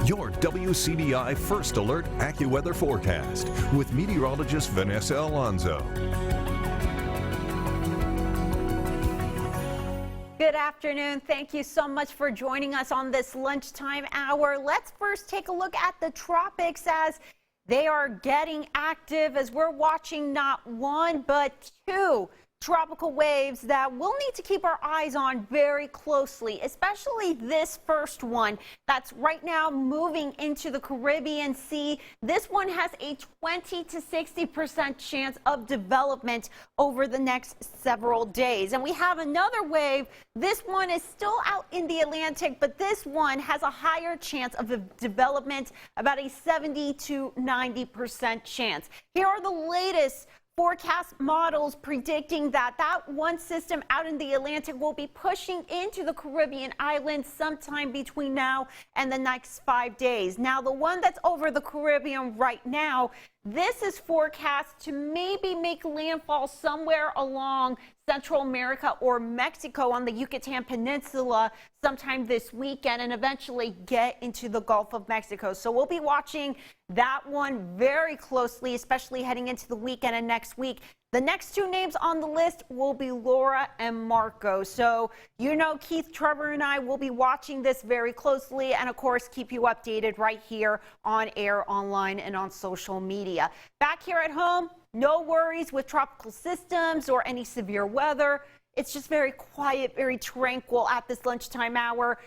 Your WCDI First Alert AccuWeather forecast with meteorologist Vanessa Alonso. Good afternoon. Thank you so much for joining us on this lunchtime hour. Let's first take a look at the tropics as they are getting active as we're watching not one but two tropical waves that we'll need to keep our eyes on very closely, especially this first one that's right now moving into the Caribbean Sea. This one has a 20 to 60% chance of development over the next several days. And we have another wave. This one is still out in the Atlantic, but this one has a higher chance of development, about a 70 to 90% chance. Here are the latest forecast models predicting that one system out in the Atlantic will be pushing into the Caribbean islands sometime between now and the next 5 days. Now, the one that's over the Caribbean right now, this is forecast to maybe make landfall somewhere along Central America or Mexico on the Yucatan Peninsula sometime this weekend and eventually get into the Gulf of Mexico. So we'll be watching that one very closely, especially heading into the weekend and next week. The next two names on the list will be Laura and Marco. So, you know, Keith, Trevor, and I will be watching this very closely and, of course, keep you updated right here on air, online, and on social media. Back here at home, no worries with tropical systems or any severe weather. It's just very quiet, very tranquil at this lunchtime hour.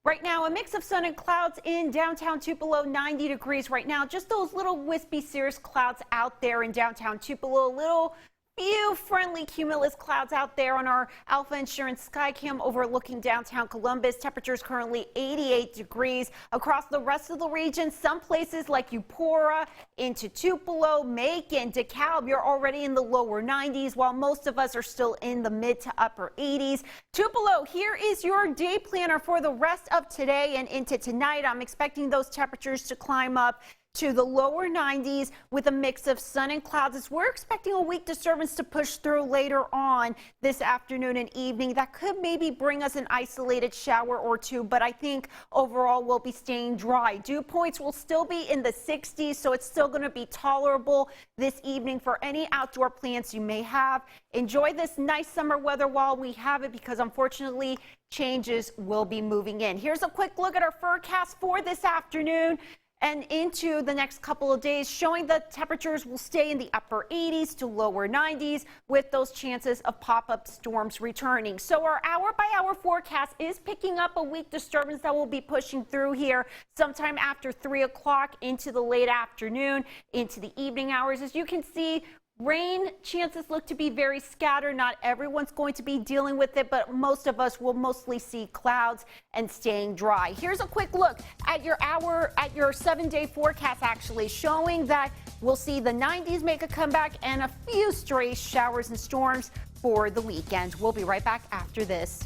Right now, a mix of sun and clouds in downtown Tupelo, 90 degrees right now. Just those little wispy cirrus clouds out there in downtown Tupelo. A little few friendly cumulus clouds out there on our Alpha Insurance Skycam overlooking downtown Columbus. Temperatures currently 88 degrees. Across the rest of the region, some places like Eupora, into Tupelo, Macon, DeKalb, you're already in the lower 90s, while most of us are still in the mid to upper 80s. Tupelo, here is your day planner for the rest of today and into tonight. I'm expecting those temperatures to climb up to the lower 90s with a mix of sun and clouds as we're expecting a weak disturbance to push through later on this afternoon and evening. That could maybe bring us an isolated shower or two, but I think overall we'll be staying dry. Dew points will still be in the 60s, so it's still going to be tolerable this evening for any outdoor plans you may have. Enjoy this nice summer weather while we have it, because unfortunately changes will be moving in. Here's a quick look at our forecast for this afternoon and into the next couple of days, showing that temperatures will stay in the upper 80s to lower 90s with those chances of pop-up storms returning. So our hour-by-hour forecast is picking up a weak disturbance that will be pushing through here sometime after 3 o'clock into the late afternoon, into the evening hours. As you can see, rain chances look to be very scattered. Not everyone's going to be dealing with it, but most of us will mostly see clouds and staying dry. Here's a quick look at your 7-day forecast, actually showing that we'll see the 90s make a comeback and a few stray showers and storms for the weekend. We'll be right back after this.